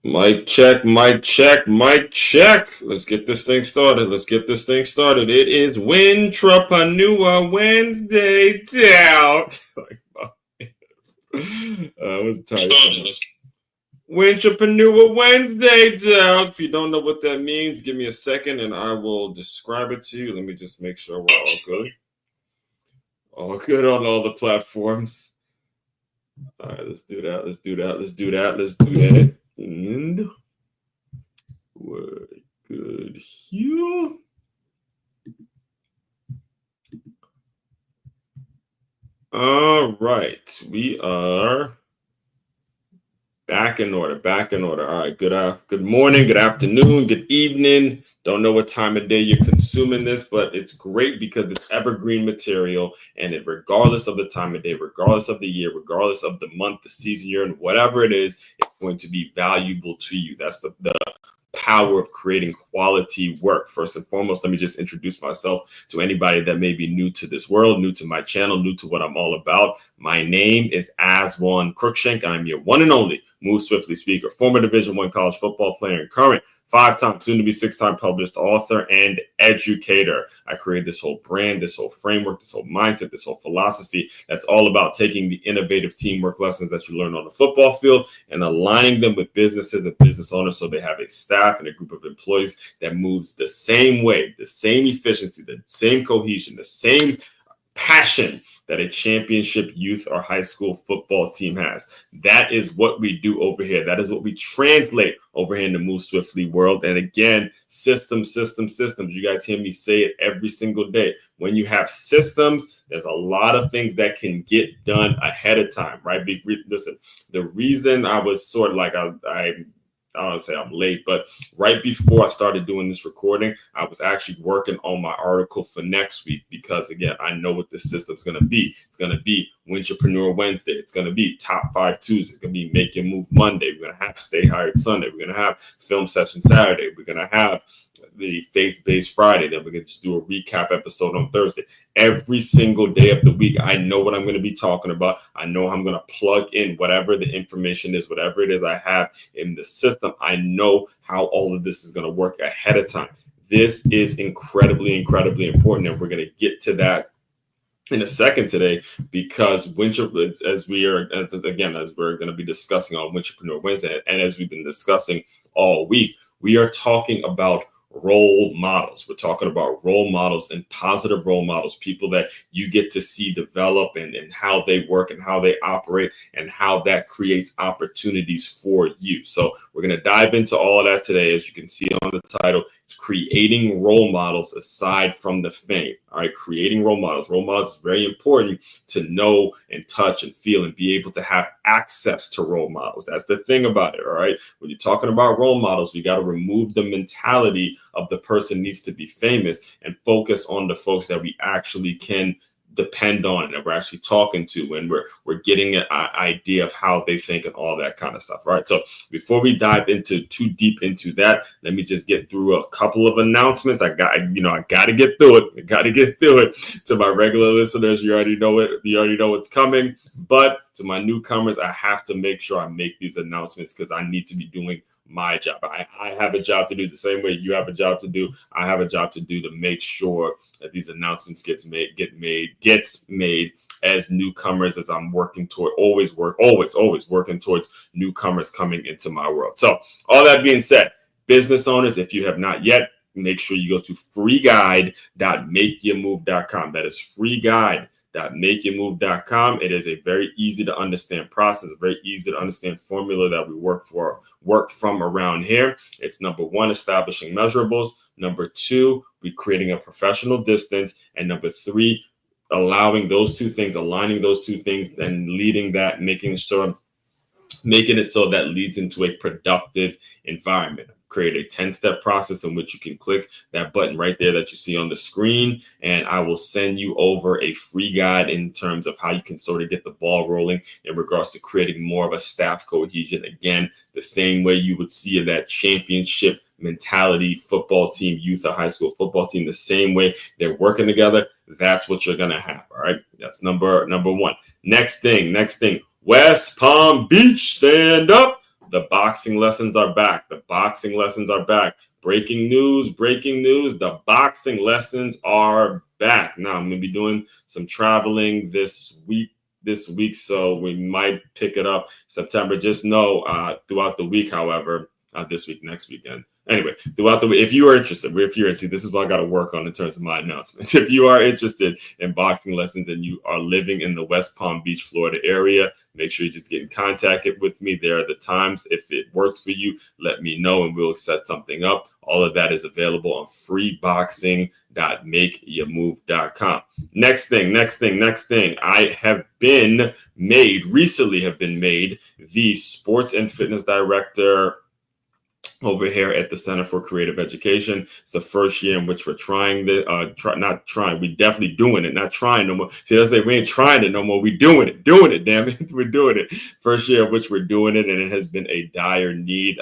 Mic check, mic check, mic check. Let's get this thing started. It is Win-Trapreneur Wednesday down. What's the title? Win-Trapreneur Wednesday down. If you don't know what that means, give me a second and I will describe it to you. Let me just make sure we're all good. All good on all the platforms. All right, let's do that. And we're good here. All right, we are back in order. All right, good morning, good afternoon, good evening. Don't know what time of day you're consuming this, but it's great because it's evergreen material, and regardless of the time of day, regardless of the year, regardless of the month, the season you're in, whatever it is, it's going to be valuable to you. That's the power of creating quality work. First and foremost, let me just introduce myself to anybody that may be new to this world, new to my channel, new to what I'm all about. My name is Aswan Crookshank. I'm your one and only Move Swiftly speaker, former Division I college football player, and current 5-time, soon to be 6-time published author and educator. I created this whole brand, this whole framework, this whole mindset, this whole philosophy that's all about taking the innovative teamwork lessons that you learn on the football field and aligning them with businesses and business owners so they have a staff and a group of employees that moves the same way, the same efficiency, the same cohesion, the same passion that a championship youth or high school football team has. That is what we do over here. That is what we translate over here in the Move Swiftly world. And again, systems. You guys hear me say it every single day. When you have systems, there's a lot of things that can get done ahead of time, right? Listen, the reason I was sort of like, I don't want to say I'm late, but right before I started doing this recording, I was actually working on my article for next week because, again, I know what this system's going to be. It's going to be Win-Trapreneur Wednesday. It's going to be Top 5 Tuesday. It's going to be Make Your Move Monday. We're going to have Stay Hired Sunday. We're going to have Film Session Saturday. We're going to have the Faith-Based Friday. Then we're going to just do a recap episode on Thursday. Every single day of the week, I know what I'm going to be talking about. I know I'm going to plug in whatever the information is, whatever it is I have in the system. I know how all of this is going to work ahead of time. This is incredibly important, and we're going to get to that in a second today because as we're going to be discussing on Win-Trapreneur Wednesday, and as we've been discussing all week, we are talking about role models. We're talking about role models and positive role models, people that you get to see develop and how they work and how they operate and how that creates opportunities for you. So we're going to dive into all of that today. As you can see on the title, it's creating role models aside from the fame. All right, creating role models. Role models is very important to know and touch and feel and be able to have access to role models. That's the thing about it. All right, when you're talking about role models, we got to remove the mentality of the person needs to be famous and focus on the folks that we actually can depend on and that we're actually talking to, and we're getting an idea of how they think and all that kind of stuff. Right. So before we dive into too deep into that, let me just get through a couple of announcements. I got to get through it. To my regular listeners, you already know it. You already know what's coming. But to my newcomers, I have to make sure I make these announcements because I need to be doing my job. I have a job to do the same way you have a job to do. I have a job to do to make sure that these announcements gets made as newcomers, as I'm working toward always working towards newcomers coming into my world. So all that being said, business owners, if you have not yet, make sure you go to freeguide.makeyourmove.com. That is freeguide.makeyourmove.com. It is a very easy to understand process, a very easy to understand formula that we work from around here. It's number one, establishing measurables. Number two, we creating a professional distance. And number three, aligning those two things, and leading that, making it so that leads into a productive environment. Create a 10-step process in which you can click that button right there that you see on the screen, and I will send you over a free guide in terms of how you can sort of get the ball rolling in regards to creating more of a staff cohesion. Again, the same way you would see that championship mentality football team, youth or high school football team, the same way they're working together. That's what you're gonna have. All right, that's number one. Next thing. West Palm Beach, stand up. The boxing lessons are back. The boxing lessons are back. Breaking news, breaking news. The boxing lessons are back. Now, I'm going to be doing some traveling this week, so we might pick it up September. Just know throughout the week, however, this week, next weekend. Anyway, throughout the week, if you are interested, this is what I got to work on in terms of my announcements. If you are interested in boxing lessons and you are living in the West Palm Beach, Florida area, make sure you just get in contact with me. There are the times. If it works for you, let me know and we'll set something up. All of that is available on freeboxing.makeyourmove.com. Next thing. I have recently been made the sports and fitness director over here at the Center for Creative Education. It's the first year in which we're trying this. We definitely doing it. Not trying no more. See, that's like we ain't trying it no more. We doing it. Damn it, we're doing it. First year in which we're doing it, and it has been a dire need.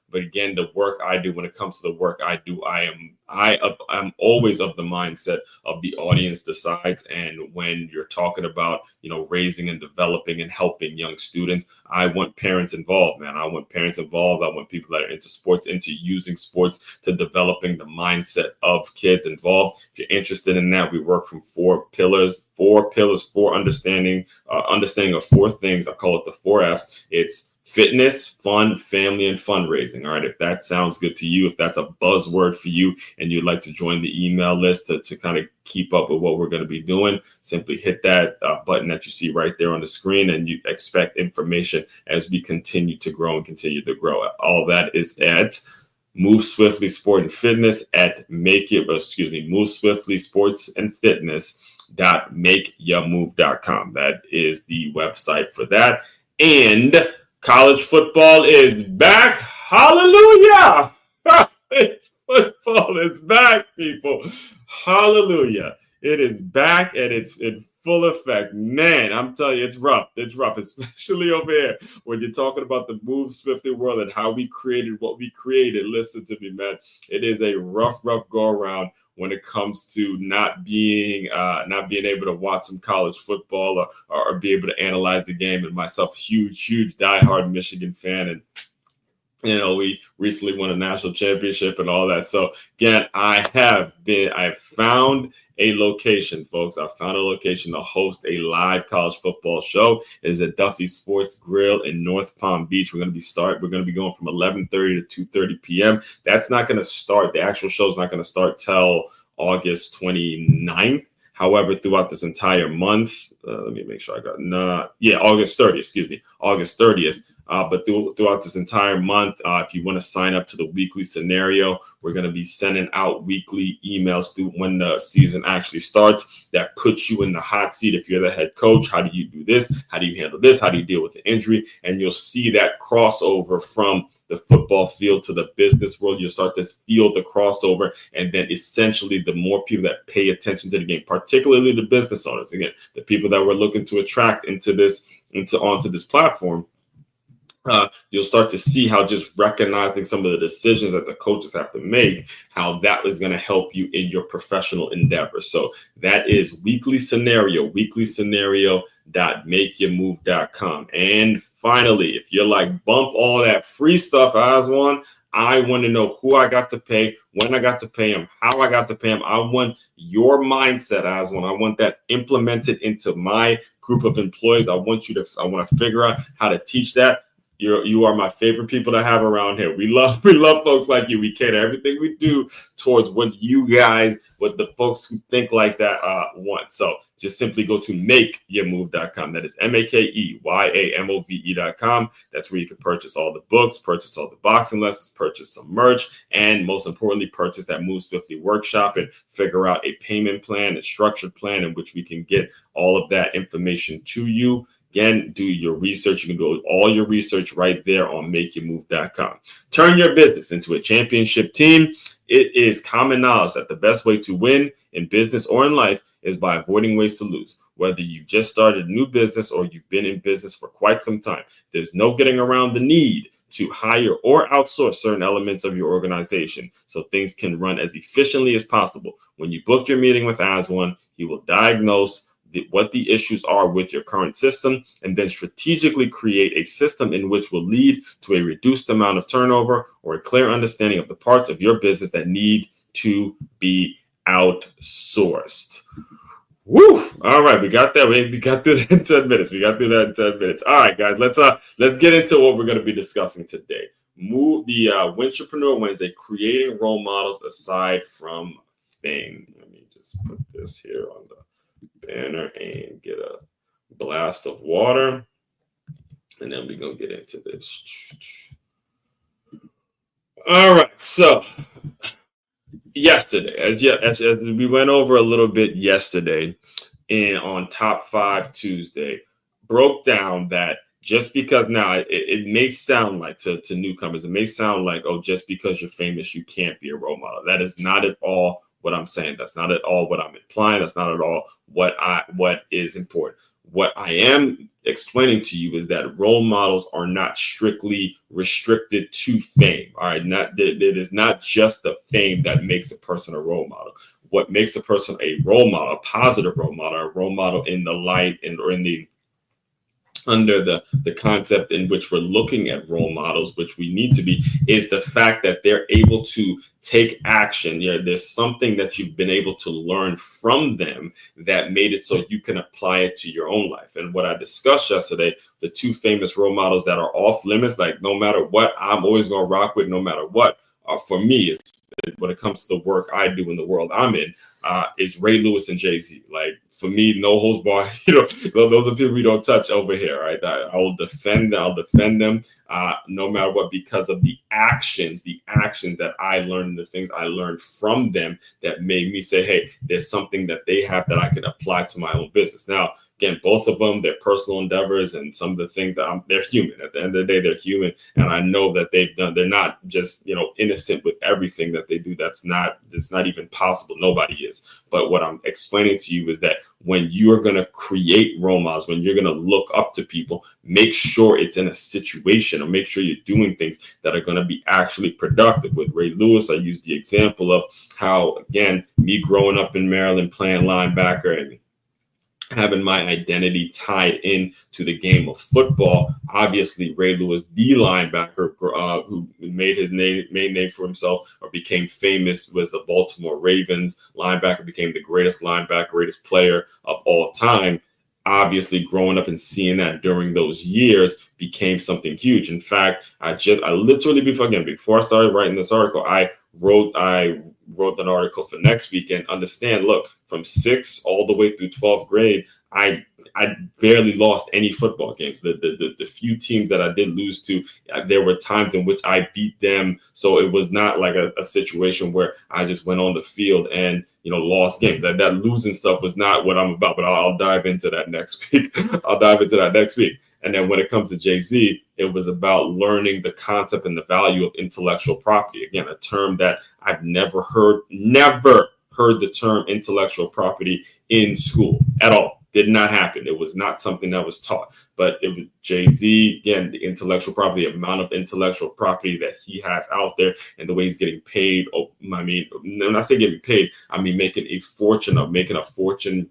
But again, the work I do, when it comes to the work I do, I'm always of the mindset of the audience decides. And when you're talking about, raising and developing and helping young students, I want parents involved, man. I want parents involved. I want people that are into sports, into using sports to developing the mindset of kids involved. If you're interested in that, we work from four pillars, for understanding of four things. I call it the 4 F's. It's fitness, fun, family, and fundraising. All right. If that sounds good to you, if that's a buzzword for you and you'd like to join the email list to kind of keep up with what we're going to be doing, simply hit that button that you see right there on the screen, and you expect information as we continue to grow and continue to grow. All that is at Move Swiftly Sport and Fitness at Move Swiftly Sports and Fitness.makeyourmove.com. That is the website for that. And college football is back. Hallelujah. Football is back, people. Hallelujah. It is back and it's in full effect. Man, I'm telling you, it's rough. It's rough, especially over here when you're talking about the Move Swiftly world and how we created what we created. Listen to me, man. It is a rough go around when it comes to not being able to watch some college football or be able to analyze the game. And myself, huge diehard Michigan fan, and we recently won a national championship and all that. So again, I found a location, folks. I found a location to host a live college football show. It is at Duffy Sports Grill in North Palm Beach. We're going to be going from 11:30 to 2:30 p.m. That's not going to start. The actual show is not going to start till August 29th. However, throughout this entire month, let me make sure I got August 30th, August 30th. But throughout this entire month, if you want to sign up to the weekly scenario, we're going to be sending out weekly emails through when the season actually starts that puts you in the hot seat. If you're the head coach, how do you do this? How do you handle this? How do you deal with the injury? And you'll see that crossover from the football field to the business world. You'll start to feel the crossover. And then essentially the more people that pay attention to the game, particularly the business owners, again, the people that we're looking to attract onto this platform, you'll start to see how just recognizing some of the decisions that the coaches have to make, how that is going to help you in your professional endeavor. So that is weekly scenario.makeyourmove.com. And finally, if you're like, bump all that free stuff, Aswan, I want to know who I got to pay, when I got to pay them, how I got to pay them. I want your mindset, Aswan. I want that implemented into my group of employees. I want to figure out how to teach that. You are my favorite people to have around here. We love folks like you. We cater everything we do towards what the folks who think like that want. So just simply go to makeyourmove.com. That is makeyourmove.com. That's where you can purchase all the books, purchase all the boxing lessons, purchase some merch, and most importantly, purchase that Move Swiftly workshop and figure out a payment plan, a structured plan in which we can get all of that information to you. Again, do your research. You can do all your research right there on makeyourmove.com. Turn your business into a championship team. It is common knowledge that the best way to win in business or in life is by avoiding ways to lose. Whether you just started a new business or you've been in business for quite some time, there's no getting around the need to hire or outsource certain elements of your organization so things can run as efficiently as possible. When you book your meeting with Aswan, he will diagnose, what the issues are with your current system, and then strategically create a system in which will lead to a reduced amount of turnover or a clear understanding of the parts of your business that need to be outsourced. Woo! All right, we got that. We got through that in 10 minutes. All right, guys, let's get into what we're going to be discussing today. Move the Win-Trapreneur Wednesday, creating role models aside from fame. Let me just put this here on the banner and get a glass of water, and then we're going to get into this. All right, so yesterday, as we went over a little bit yesterday, and on Top 5 Tuesday, broke down that just because now it may sound like to newcomers, it may sound like, oh, just because you're famous, you can't be a role model. That is not at all what I'm saying. That's not at all what I'm implying. That's not at all what is important. What I am explaining to you is that role models are not strictly restricted to fame. All right, it is not just the fame that makes a person a role model. What makes a person a role model, a positive role model, a role model in the light or in the under the concept in which we're looking at role models, which we need to be, is the fact that they're able to take action. There's something that you've been able to learn from them that made it so you can apply it to your own life. And what I discussed yesterday, the two famous role models that are off limits, like no matter what, I'm always going to rock with no matter what, for me, is when it comes to the work I do in the world I'm in, is Ray Lewis and Jay-Z. Like, for me, no holds barred. Those are people we don't touch over here, right? I will defend them no matter what, because of the actions that I learned, the things I learned from them that made me say, hey, there's something that they have that I can apply to my own business. Now, again, both of them, they're personal endeavors, and some of the things that they're human. At the end of the day, they're human, and I know that they've done. They're not just innocent with everything that they do. It's not even possible. Nobody is. But what I'm explaining to you is that when you are going to create role models, when you're going to look up to people, make sure it's in a situation, or make sure you're doing things that are going to be actually productive. With Ray Lewis, I used the example of how, again, me growing up in Maryland playing linebacker and having my identity tied in to the game of football. Obviously, Ray Lewis, the linebacker who made his name for himself or became famous, was the Baltimore Ravens linebacker, became the greatest linebacker, greatest player of all time. Obviously, growing up and seeing that during those years became something huge. In fact, I literally before I started writing this article, I wrote an article for next week. And understand, look, from 6th all the way through 12th grade, I barely lost any football games. The few teams that I did lose to, there were times in which I beat them. So it was not like a situation where I just went on the field and lost games. That losing stuff was not what I'm about. But I'll dive into that next week. And then when it comes to Jay-Z, it was about learning the concept and the value of intellectual property. Again, a term that I've never heard the term intellectual property in school at all. Did not happen. It was not something that was taught. But it was Jay-Z, again, the intellectual property, the amount of intellectual property that he has out there, and the way he's getting paid. I mean, when I say getting paid, I mean making a fortune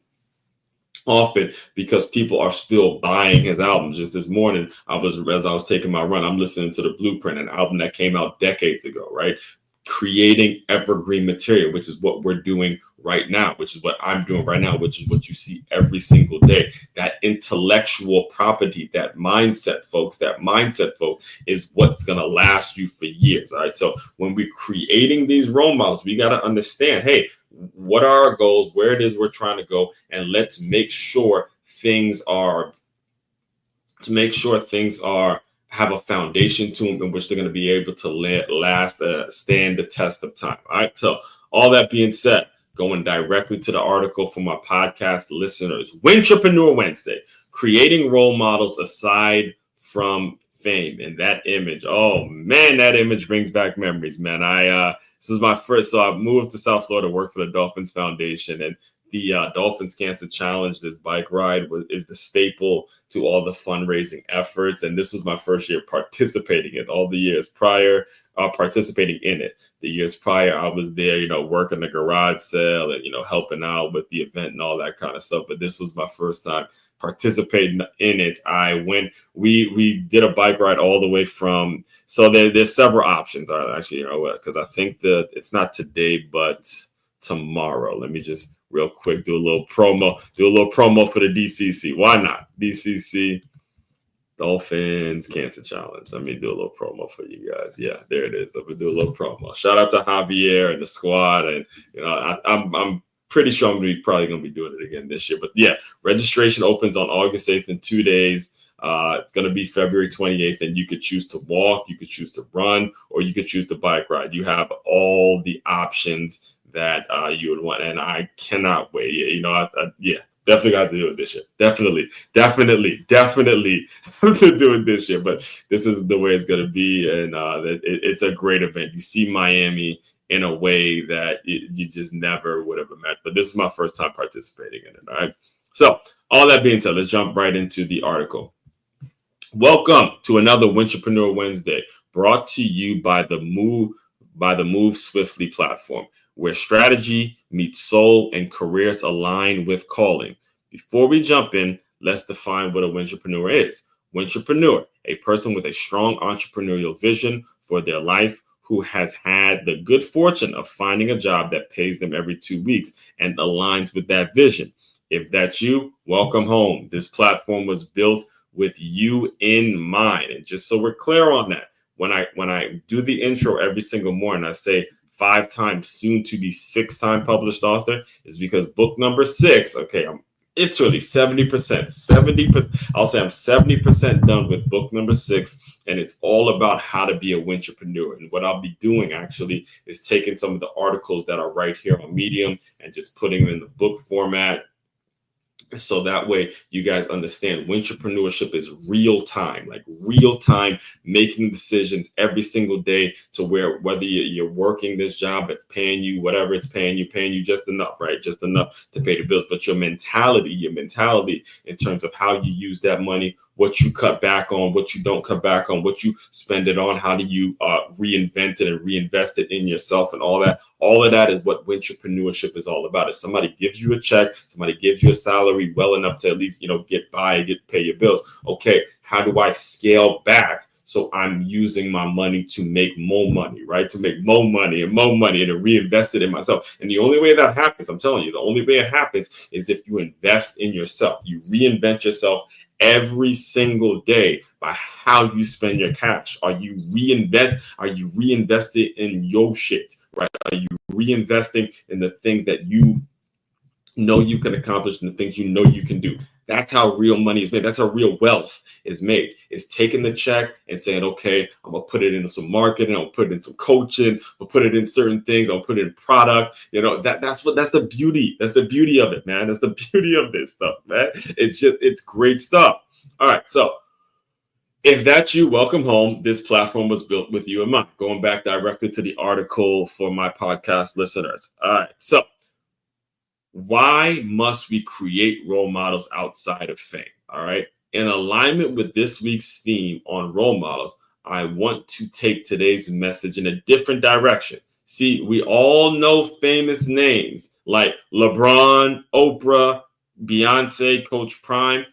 off it, because people are still buying his albums. Just this morning, as I was taking my run, I'm listening to The Blueprint, an album that came out decades ago, right? Creating evergreen material, which is what we're doing right now, which is what I'm doing right now, which is what you see every single day. That intellectual property, that mindset, folks, is what's going to last you for years. All right. So when we're creating these role models, we got to understand, hey, what are our goals, where it is we're trying to go, and let's make sure things have a foundation to them in which they're going to be able to stand the test of time. All right. So all that being said, going directly to the article for my podcast listeners, Win-Trapreneur Wednesday, creating role models aside from fame. And that image, oh man, that image brings back memories, man. This was my first, so I moved to South Florida to work for the Dolphins Foundation, and the Dolphins Cancer Challenge, this bike ride is the staple to all the fundraising efforts. And this was my first year participating in. All the years prior, participating in it. The years prior, I was there, working the garage sale and, helping out with the event and all that kind of stuff. But this was my first time participating in it. We did a bike ride all the way from, so there's several options. Actually, because I think it's not today, but tomorrow. Let me just real quick do a little promo for the DCC. Why not? DCC Dolphins Cancer Challenge. Let me do a little promo for you guys. Yeah, there it is. Let me do a little promo. Shout out to Javier and the squad. And I'm pretty sure I'm probably going to be doing it again this year. But yeah, registration opens on August 8th in 2 days. It's going to be February 28th, and you could choose to walk, you could choose to run, or you could choose to bike ride. You have all the options that you would want, and I cannot wait. Definitely got to do it this year. Definitely to do it this year. But this is the way it's going to be, and it's a great event. You see Miami in a way that you just never would have imagined. But this is my first time participating in it. All right. So all that being said, let's jump right into the article. Welcome to another Win-Trapreneur Wednesday, brought to you by the Move Swiftly platform, where strategy meets soul and careers align with calling. Before we jump in, let's define what a Win-Trapreneur is. Win-Trapreneur, a person with a strong entrepreneurial vision for their life, who has had the good fortune of finding a job that pays them every 2 weeks and aligns with that vision. If that's you, welcome home. This platform was built with you in mind. And just so we're clear on that, when I do the intro every single morning, I say 5 times, soon to be 6-time published author, is because book number 6, it's really 70%. I'll say I'm 70% done with book number 6, and it's all about how to be a Win-Trapreneur. And what I'll be doing actually is taking some of the articles that are right here on Medium and just putting them in the book format. So that way you guys understand Win-Trapreneurship is real time making decisions every single day, to whether you're working this job, it's paying you whatever it's paying you just enough, right? Just enough to pay the bills. But your mentality in terms of how you use that money, what you cut back on, what you don't cut back on, what you spend it on, how do you reinvent it and reinvest it in yourself, and all of that is what Win-Trapreneurship is all about. If somebody gives you a check, somebody gives you a salary well enough to at least, pay your bills. Okay, how do I scale back so I'm using my money to make more money, right? To make more money and to reinvest it in myself. And the only way that happens, I'm telling you, the only way it happens is if you invest in yourself. You reinvent yourself every single day by how you spend your cash. Are you reinvested in your shit, right? Are you reinvesting in the things that you know you can accomplish and the things you know you can do? That's how real money is made. That's how real wealth is made. It's taking the check and saying, okay, I'm going to put it into some marketing. I'm going to put it in some coaching. I'll put it in certain things. I'll put it in product. That's the beauty. That's the beauty of it, man. That's the beauty of this stuff, man. It's great stuff. All right. So if that's you, welcome home. This platform was built with you in mind. Going back directly to the article for my podcast listeners. All right. So why must we create role models outside of fame? All right. In alignment with this week's theme on role models, I want to take today's message in a different direction. See, we all know famous names like LeBron, Oprah, Beyonce, Coach Prime,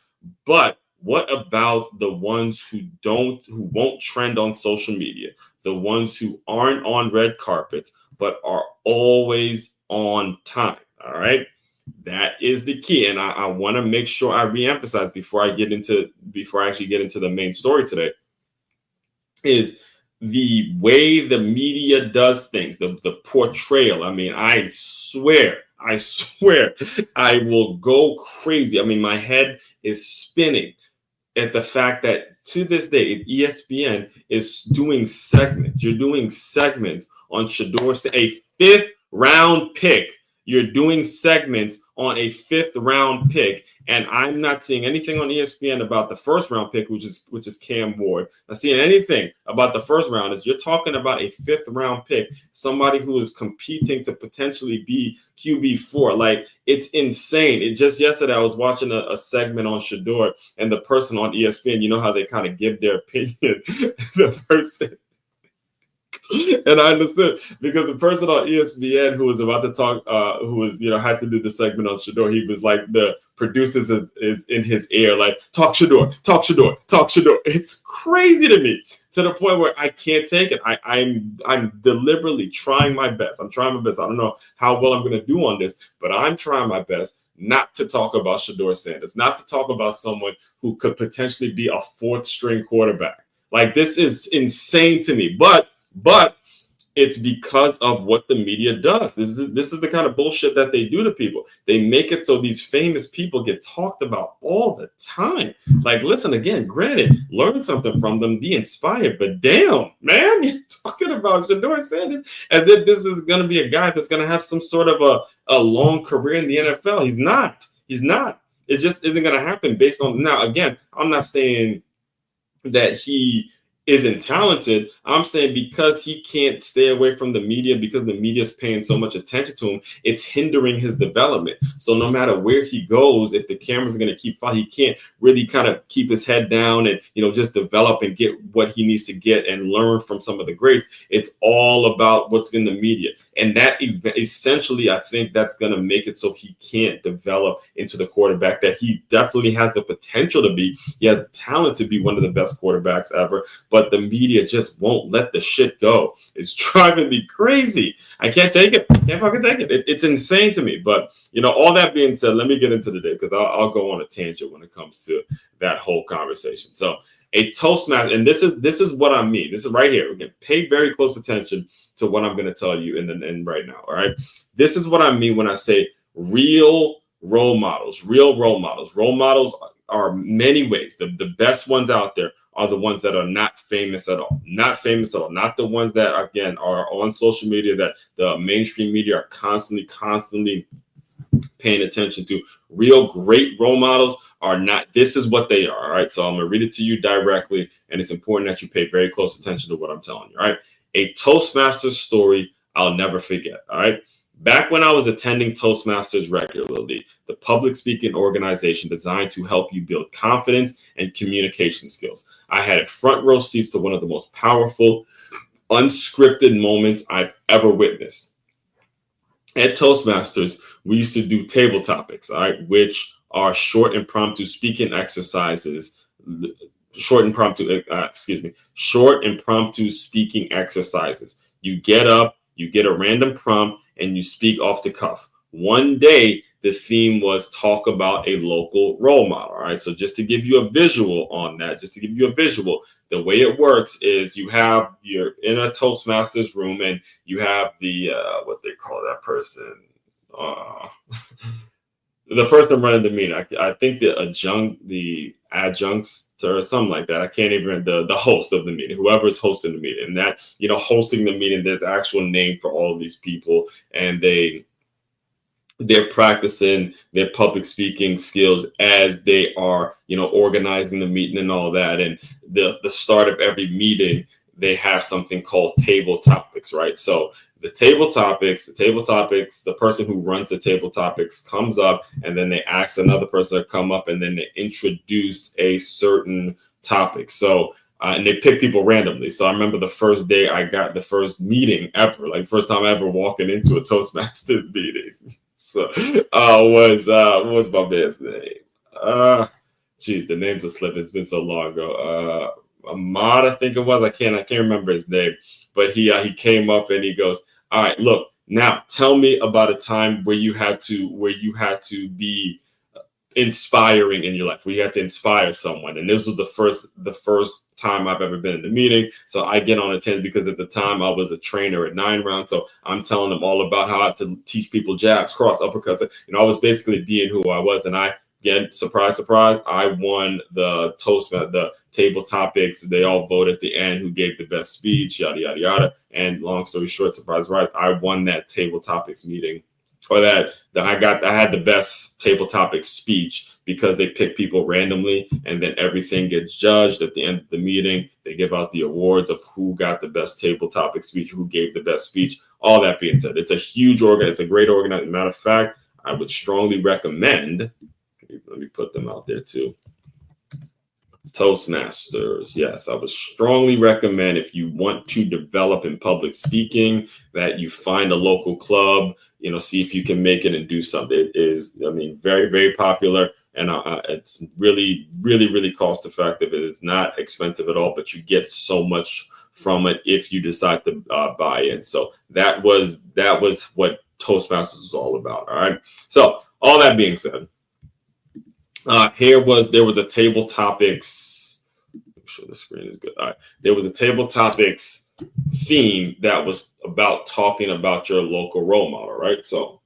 but what about the ones who won't trend on social media, the ones who aren't on red carpets, but are always on time? All right. That is the key. And I want to make sure I reemphasize before I actually get into the main story today, is the way the media does things, the portrayal. I mean, I swear, I will go crazy. I mean, my head is spinning at the fact that to this day, ESPN is doing segments. You're doing segments on Shador, a 5th round pick. You're doing segments on a 5th round pick, and I'm not seeing anything on ESPN about the 1st round pick, which is Cam Ward. Not seeing anything about the 1st round. Is you're talking about a 5th round pick, somebody who is competing to potentially be QB4. Like, it's insane. It just yesterday I was watching a segment on Shador, and the person on ESPN, you know how they kind of give their opinion. The person And I understood because the person on ESPN who was about to talk, who was, had to do the segment on Shador, he was like, the producers is in his ear, like, talk Shador, talk Shador, talk Shador. It's crazy to me, to the point where I can't take it. I'm deliberately trying my best. I'm trying my best. I don't know how well I'm going to do on this, but I'm trying my best not to talk about Shador Sanders, not to talk about someone who could potentially be a fourth string quarterback. Like, this is insane to me. But it's because of what the media does. This is the kind of bullshit that they do to people. They make it so these famous people get talked about all the time. Like, listen, again, granted, learn something from them, be inspired, but damn, man, you're talking about Shador Sanders as if this is going to be a guy that's going to have some sort of a long career in the NFL. He's not. It just isn't going to happen based on, now, again, I'm not saying that he isn't talented. I'm saying because he can't stay away from the media, because the media is paying so much attention to him, it's hindering his development. So no matter where he goes, if the cameras are going to keep following, he can't really kind of keep his head down and, just develop and get what he needs to get and learn from some of the greats. It's all about what's in the media. And that essentially, I think that's going to make it so he can't develop into the quarterback that he definitely has the potential to be. He has the talent to be one of the best quarterbacks ever, but the media just won't let the shit go. It's driving me crazy. I can't take it. Can't fucking take it. It's insane to me. But, all that being said, let me get into the day, because I'll go on a tangent when it comes to that whole conversation. So a Toastmaster, and this is what I mean. This is right here. Again, pay very close attention to what I'm going to tell you in right now. All right. This is what I mean when I say real role models. Real role models. Role models are many ways. The best ones out there are the ones that are not famous at all. Not famous at all. Not the ones that, again, are on social media, that the mainstream media are constantly paying attention to. Real great role models are not. This is what they are. All right. So I'm going to read it to you directly. And it's important that you pay very close attention to what I'm telling you. All right. A Toastmasters story I'll never forget. All right. Back when I was attending Toastmasters regularly, the public speaking organization designed to help you build confidence and communication skills, I had a front row seats to one of the most powerful, unscripted moments I've ever witnessed. At Toastmasters, we used to do table topics, all right, which are short impromptu speaking exercises. Short impromptu speaking exercises. You get up, you get a random prompt, and you speak off the cuff. One day, the theme was talk about a local role model. All right. So just to give you a visual on that, the way it works is you're in a Toastmasters room, and you have the, what they call that person, the person running the meeting. I think the adjuncts or something like that. I can't even, the host of the meeting, whoever is hosting the meeting, and that, hosting the meeting, there's an actual name for all of these people, and they're practicing their public speaking skills as they are, organizing the meeting and all that. And the start of every meeting, they have something called table topics, right? So the table topics, the person who runs the table topics comes up, and then they ask another person to come up, and then they introduce a certain topic. So, and they pick people randomly. So I remember the first day I got the first meeting ever, like first time ever walking into a Toastmasters meeting. So, what was my man's name? The names are slipping. It's been so long ago. Ahmad, I think it was. I can't remember his name, but he came up and he goes, "All right, look, now tell me about a time where you had to be inspiring in your life, where you had to inspire someone." And this was the first time I've ever been in the meeting. So I get on a 10 because at the time I was a trainer at 9 rounds. So I'm telling them all about how to teach people jabs, cross, uppercuts. I was basically being who I was. And again, surprise, I won the table topics. They all vote at the end who gave the best speech, yada, yada, yada. And long story short, surprise, I won that table topics meeting. Or that I had the best table topic speech, because they pick people randomly, and then everything gets judged at the end of the meeting. They give out the awards of who got the best table topic speech, who gave the best speech. All that being said, it's a huge it's a great organization. Matter of fact, I would strongly recommend. Let me put them out there too. Toastmasters. Yes, I would strongly recommend, if you want to develop in public speaking, that you find a local club, see if you can make it and do something. It is, very, very popular, and it's really, really, really cost effective. It is not expensive at all, but you get so much from it if you decide to buy in. So that was what Toastmasters was all about. All right. So all that being said, there was a table topics. Make sure the screen is good. All right. There was a table topics theme that was about talking about your local role model, right? So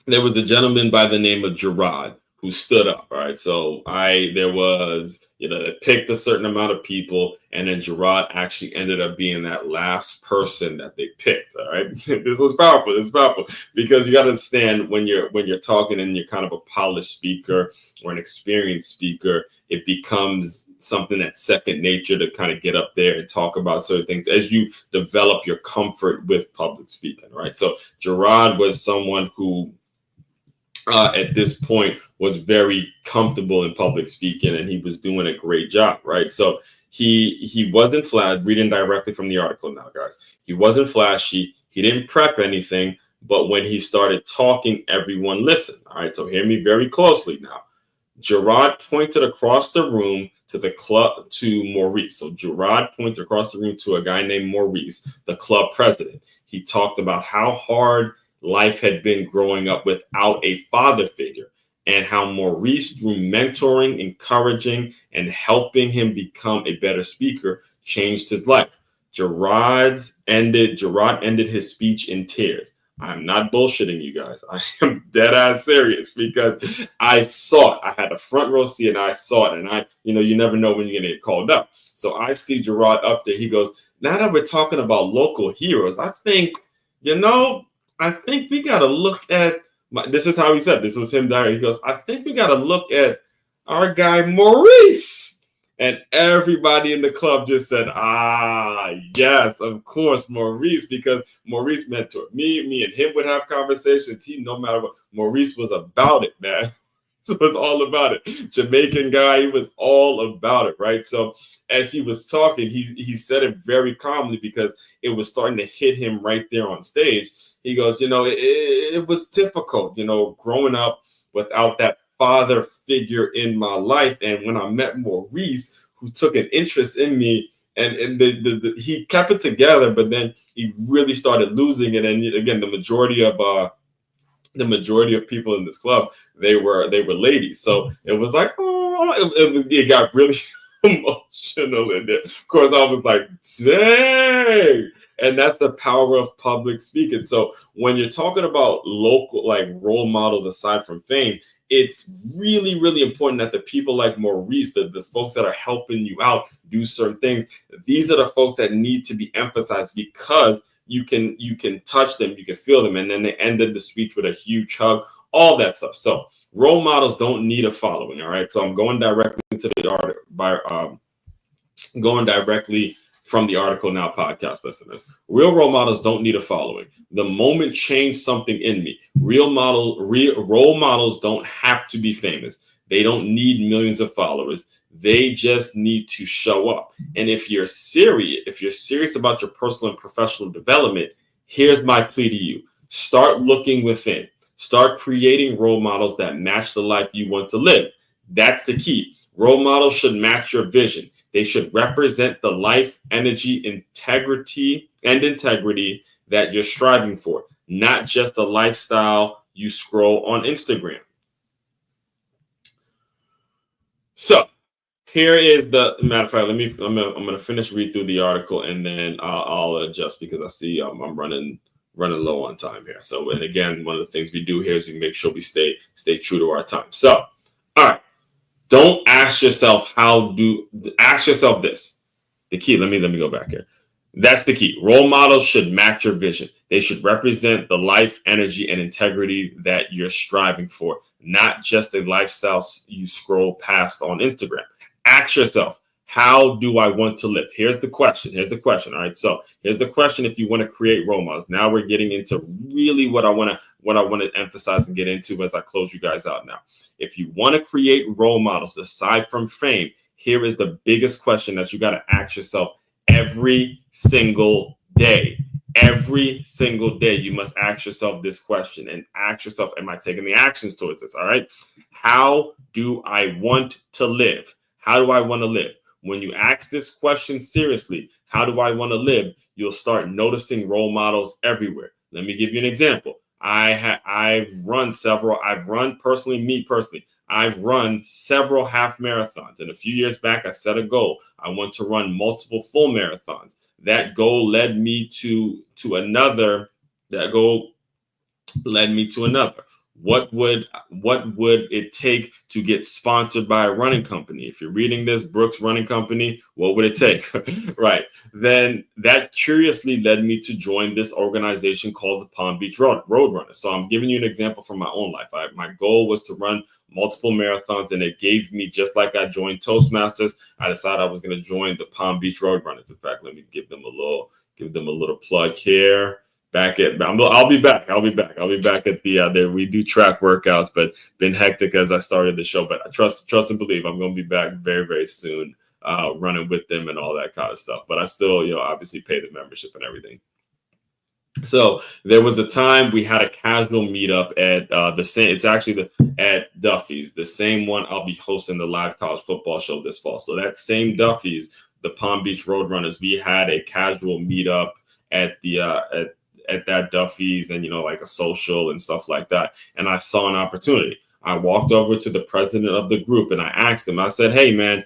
there was a gentleman by the name of Gerard who stood up. All right. So there was, it picked a certain amount of people, and then Gerard actually ended up being that last person that they picked. All right. This was powerful. It's powerful because you got to understand, when you're talking and you're kind of a polished speaker or an experienced speaker, it becomes something that's second nature to kind of get up there and talk about certain things as you develop your comfort with public speaking. Right. So Gerard was someone who, at this point, was very comfortable in public speaking, and he was doing a great job, right? So he wasn't flashy. Reading directly from the article now, guys. He wasn't flashy. He didn't prep anything, but when he started talking, everyone listened. All right, so hear me very closely now. Gerard pointed across the room to the club, to Maurice. So Gerard pointed across the room to a guy named Maurice, the club president. He talked about how hard life had been growing up without a father figure, and how Maurice, through mentoring, encouraging, and helping him become a better speaker, changed his life. Gerard ended his speech in tears. I'm not bullshitting you guys. I am dead ass serious, because I saw it. I had a front row seat and I saw it. And you never know when you're going to get called up. So I see Gerard up there. He goes, now that we're talking about local heroes, I think we got to look at, this is how he said, this was him there. He goes, I think we got to look at our guy Maurice. And everybody in the club just said, yes, of course, Maurice, because Maurice mentored me. Me and him would have conversations. No matter what, Maurice was about it, man. It was all about it. Jamaican guy, he was all about it, right? So as he was talking, he said it very calmly, because it was starting to hit him right there on stage. He goes, it was difficult, growing up without that father figure in my life. And when I met Maurice, who took an interest in me, and he kept it together, but then he really started losing it. And again, the majority of people in this club, they were ladies. So it was like, it got really emotional in there. Of course, I was like, dang. And that's the power of public speaking. So when you're talking about local, like, role models aside from fame, it's really, really important that the people like Maurice, the folks that are helping you out do certain things, these are the folks that need to be emphasized, because you can touch them, you can feel them. And then they ended the speech with a huge hug, all that stuff. So role models don't need a following. All right. So I'm going directly to the article going directly from the article now, podcast listeners. Real role models don't need a following. The moment changed something in me. Real role models don't have to be famous. They don't need millions of followers. They just need to show up. And if you're serious about your personal and professional development, here's my plea to you. Start looking within. Start creating role models that match the life you want to live. That's the key. Role models should match your vision. They should represent the life, energy, integrity that you're striving for, not just a lifestyle you scroll on Instagram. So here is the matter of fact. I'm gonna finish read through the article, and then I'll adjust, because I see I'm running low on time here. So, and again, one of the things we do here is we make sure we stay true to our time. So, all right. Don't ask yourself ask yourself this. The key, let me go back here. That's the key. Role models should match your vision. They should represent the life, energy, and integrity that you're striving for, not just a lifestyle you scroll past on Instagram. Ask yourself, How do I want to live? Here's the question. All right. So here's the question. If you want to create role models, now we're getting into really what I want to emphasize and get into as I close you guys out now. If you want to create role models aside from fame, here is the biggest question that you got to ask yourself every single day. Every single day, you must ask yourself this question and ask yourself, am I taking the actions towards this? All right. How do I want to live? How do I want to live? When you ask this question seriously, how do I want to live? You'll start noticing role models everywhere. Let me give you an example. I've run several several half marathons. And a few years back, I set a goal. I want to run multiple full marathons. That goal led me to another. What would it take to get sponsored by a running company? If you're reading this, Brooks Running Company, what would it take? Right. Then that curiously led me to join this organization called the Palm Beach Roadrunners. So I'm giving you an example from my own life. My goal was to run multiple marathons, and it gave me, just like I joined Toastmasters, I decided I was going to join the Palm Beach Roadrunners. In fact, let me give them a little plug here. I'll be back at the we do track workouts, but been hectic as I started the show. But I trust and believe I'm going to be back very, very soon, running with them and all that kind of stuff. But I still, obviously pay the membership and everything. So there was a time we had a casual meetup at at Duffy's, the same one I'll be hosting the live college football show this fall. So that same Duffy's, the Palm Beach Roadrunners, we had a casual meetup at that Duffy's, and like a social and stuff like that. And I saw an opportunity. I walked over to the president of the group and I asked him, I said, hey man,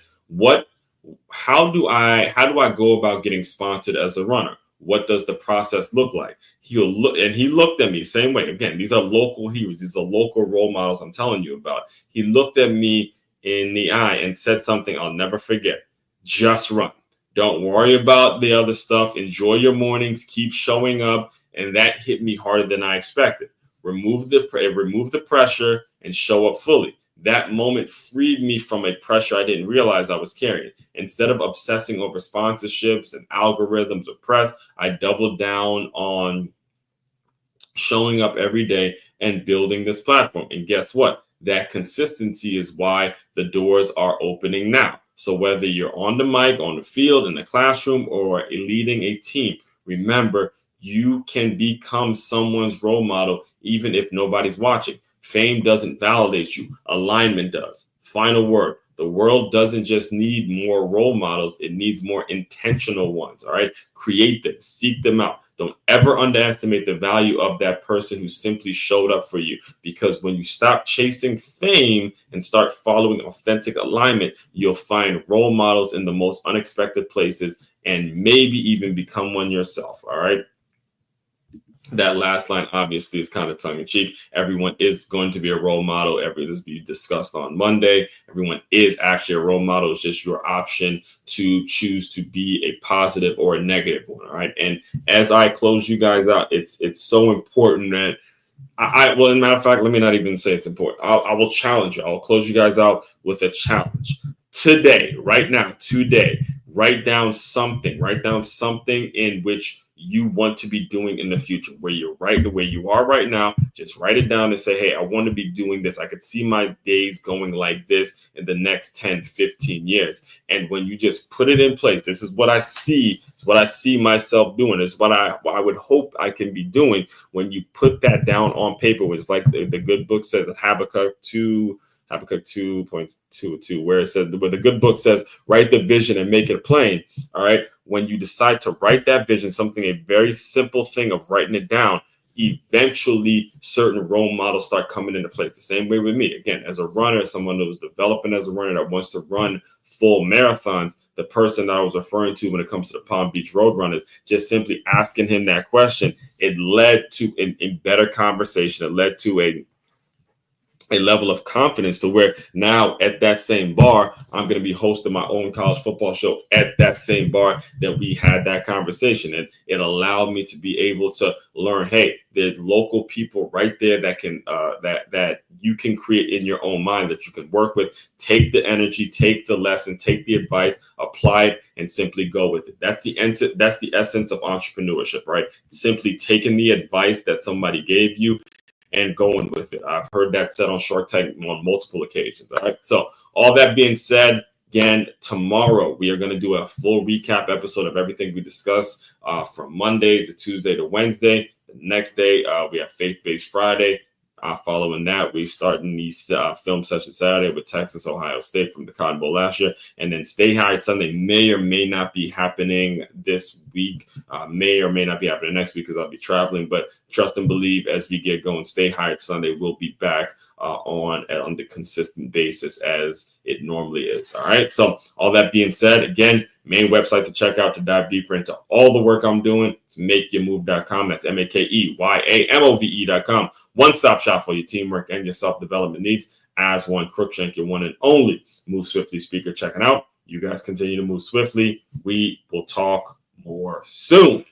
how do I go about getting sponsored as a runner? What does the process look like? He looked at me same way. Again, these are local heroes. These are local role models I'm telling you about. He looked at me in the eye and said something I'll never forget. Just run. Don't worry about the other stuff. Enjoy your mornings. Keep showing up. And that hit me harder than I expected. Remove the pressure and show up fully. That moment freed me from a pressure I didn't realize I was carrying. Instead of obsessing over sponsorships and algorithms or press, I doubled down on showing up every day and building this platform. And guess what? That consistency is why the doors are opening now. So whether you're on the mic, on the field, in the classroom, or leading a team, remember, you can become someone's role model even if nobody's watching. Fame doesn't validate you. Alignment does. Final word. The world doesn't just need more role models. It needs more intentional ones. All right. Create them. Seek them out. Don't ever underestimate the value of that person who simply showed up for you. Because when you stop chasing fame and start following authentic alignment, you'll find role models in the most unexpected places and maybe even become one yourself. All right. That last line obviously is kind of tongue-in-cheek. Everyone is going to be a role model. This will be discussed on Monday. Everyone is actually a role model. It's just your option to choose to be a positive or a negative one. All right. And as I close you guys out, it's so important that well, as a matter of fact, let me not even say it's important. I will challenge you. I'll close you guys out with a challenge. Today, right now, write down something in which you want to be doing in the future, where you are right now. Just write it down and say, hey, I want to be doing this. I could see my days going like this in the next 10, 15 years. And when you just put it in place, this is what I see. It's what I see myself doing. It's what I would hope I can be doing. When you put that down on paper, which is like the good book says, Habakkuk 2.22, where the good book says, write the vision and make it plain. All right. When you decide to write that vision, a very simple thing of writing it down, eventually certain role models start coming into place. The same way with me. Again, as a runner, someone who's developing as a runner that wants to run full marathons, the person that I was referring to when it comes to the Palm Beach Roadrunners, just simply asking him that question, it led to a better conversation. It led to a level of confidence to where now at that same bar, I'm going to be hosting my own college football show at that same bar that we had that conversation. And it allowed me to be able to learn, hey, there's local people right there that can that you can create in your own mind, that you can work with. Take the energy, take the lesson, take the advice, apply it, and simply go with it. That's the essence of entrepreneurship, right? Simply taking the advice that somebody gave you and going with it. I've heard that said on Shark Tank on multiple occasions. All right. So all that being said, again, tomorrow we are going to do a full recap episode of everything we discussed from Monday to Tuesday to Wednesday. The next day, we have Faith-Based Friday. Following that, we start in these film session Saturday with Texas, Ohio State from the Cotton Bowl last year. And then Stay Hired Sunday may or may not be happening this week, may or may not be happening next week because I'll be traveling. But trust and believe as we get going, Stay Hired Sunday will be back on the consistent basis as it normally is. All right. So all that being said, again, main website to check out to dive deeper into all the work I'm doing is makeyourmove.com. That's MAKEYAMOVE.com. One-stop shop for your teamwork and your self-development needs. As one, Crookshank, your one and only Move Swiftly speaker, checking out. You guys continue to move swiftly. We will talk more soon.